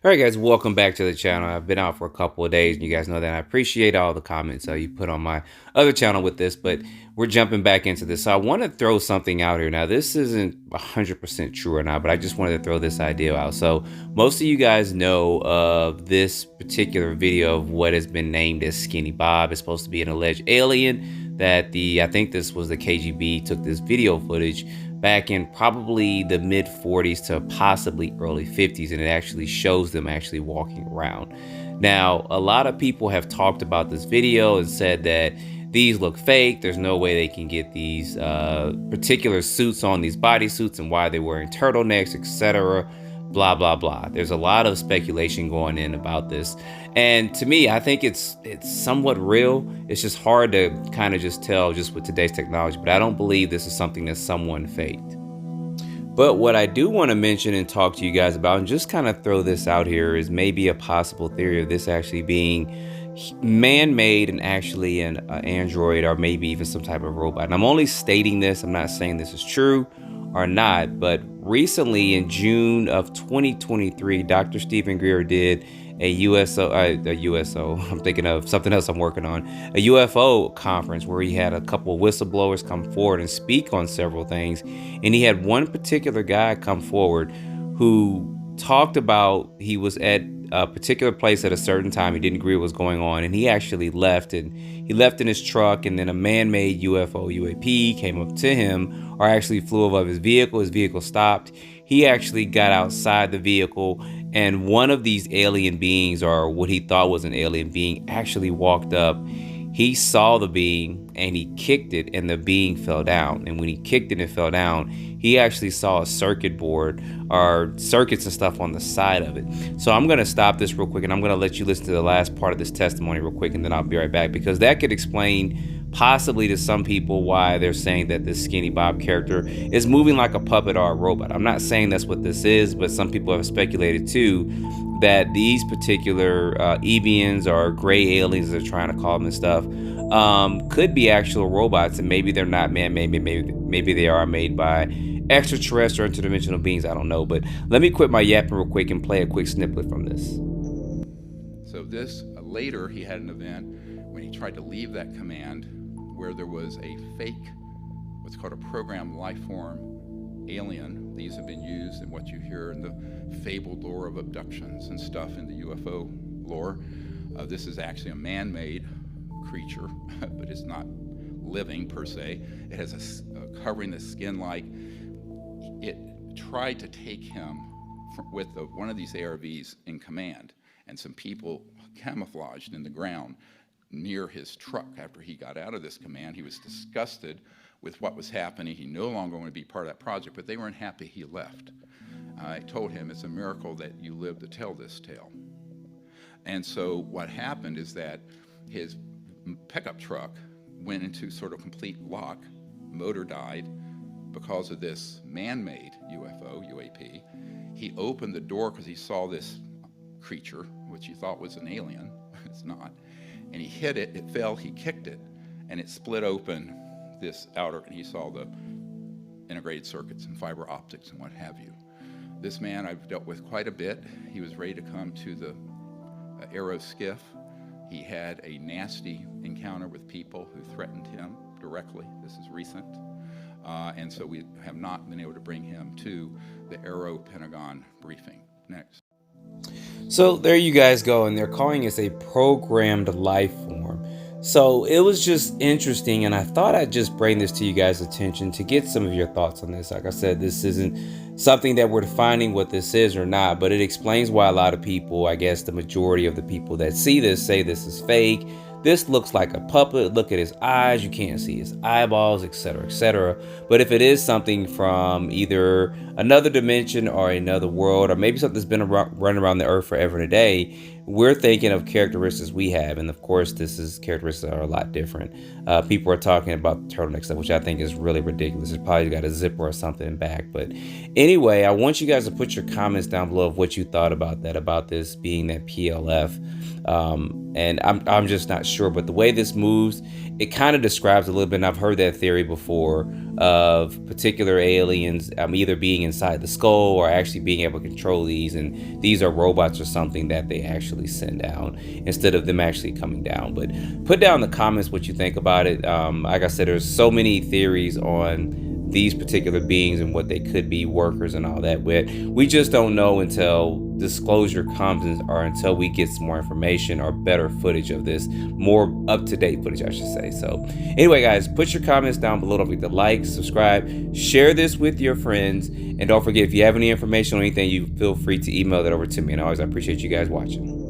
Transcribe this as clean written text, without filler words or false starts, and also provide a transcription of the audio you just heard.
All right, guys, welcome back to the channel. I've been out for a couple of days, and you guys know that I appreciate all the comments you put on my other channel with this, but we're jumping back into this. So I want to throw something out here. Now, this isn't 100% true or not, but I just wanted to throw this idea out. So most of you guys know of this particular video of what has been named as Skinny Bob. It's supposed to be an alleged alien that I think this was the KGB, took this video footage back in probably the mid 40s to possibly early 50s, and it actually shows them actually walking around. Now, a lot of people have talked about this video and said that these look fake. There's no way they can get these particular suits on, these bodysuits, and why they're wearing turtlenecks, etc. Blah blah blah. There's a lot of speculation going in about this, and to me, I think it's somewhat real. It's just hard to kind of just tell just with today's technology, but I don't believe this is something that someone faked. But what I do want to mention and talk to you guys about, and just kind of throw this out here, is maybe a possible theory of this actually being man-made and actually an android, or maybe even some type of robot. And I'm only stating this, I'm not saying this is true or not, but recently in June of 2023, Dr. Stephen Greer did a USO, I'm thinking of something else I'm working on, a UFO conference where he had a couple of whistleblowers come forward and speak on several things. And he had one particular guy come forward who talked about he was at a particular place at a certain time. He didn't agree what was going on, and he actually left, and he left in his truck, and then a man-made UFO UAP came up to him, or actually flew above his vehicle. His vehicle stopped. He actually got outside the vehicle, and one of these alien beings, or what he thought was an alien being, actually walked up. He saw the being and he kicked it, and the being fell down. And when he kicked it and fell down, he actually saw a circuit board or circuits and stuff on the side of it. So I'm going to stop this real quick, and I'm going to let you listen to the last part of this testimony real quick, and then I'll be right back, because that could explain possibly to some people why they're saying that this Skinny Bob character is moving like a puppet or a robot. I'm not saying that's what this is, but some people have speculated too that these particular Evians or gray aliens, they're trying to call them and stuff, could be actual robots, and maybe they're not man-made. Maybe they are made by extraterrestrial or interdimensional beings. I don't know, but let me quit my yapping real quick and play a quick snippet from this. So this later he had an event when he tried to leave that command where there was a fake, what's called a programmed life form alien. These have been used in what you hear in the fabled lore of abductions and stuff in the UFO lore. This is actually a man-made creature, but it's not living per se. It has a covering the skin like. It tried to take him with one of these ARVs in command, and some people camouflaged in the ground near his truck. After he got out of this command, he was disgusted with what was happening. He no longer wanted to be part of that project, but they weren't happy he left. I told him, it's a miracle that you lived to tell this tale. And so what happened is that his pickup truck went into sort of complete lock, motor died because of this man-made UFO, UAP. He opened the door because he saw this creature, which he thought was an alien. It's not. And he hit it, it fell, he kicked it, and it split open this outer, and he saw the integrated circuits and fiber optics and what have you. This man I've dealt with quite a bit. He was ready to come to the Aero skiff. He had a nasty encounter with people who threatened him directly. This is recent. And so we have not been able to bring him to the Aero Pentagon briefing. Next. So there you guys go, and they're calling this a programmed life form. So it was just interesting, and I thought I'd just bring this to you guys' attention to get some of your thoughts on this. Like I said, this isn't something that we're defining what this is or not, but it explains why a lot of people, I guess the majority of the people that see this, say this is fake. This looks like a puppet. Look at his eyes. You can't see his eyeballs, etc., etc. But if it is something from either another dimension or another world, or maybe something that's been running around the earth forever and a day, we're thinking of characteristics we have, and of course, this is characteristics that are a lot different. People are talking about the turtleneck stuff, which I think is really ridiculous. It's probably got a zipper or something back. But anyway, I want you guys to put your comments down below of what you thought about that, about this being that PLF. And I'm just not sure, but the way this moves, it kind of describes a little bit. And I've heard that theory before of particular aliens either being inside the skull or actually being able to control these, and these are robots or something that they actually send down instead of them actually coming down. But put down in the comments what you think about it. Like I said, there's so many theories on these particular beings and what they could be, workers and all that, but we just don't know until disclosure comes, or until we get some more information or better footage of this, more up-to-date footage I should say. So anyway guys, put your comments down below. Don't forget to like, subscribe, share this with your friends, and don't forget, if you have any information on anything, you feel free to email that over to me. And always, I appreciate you guys watching.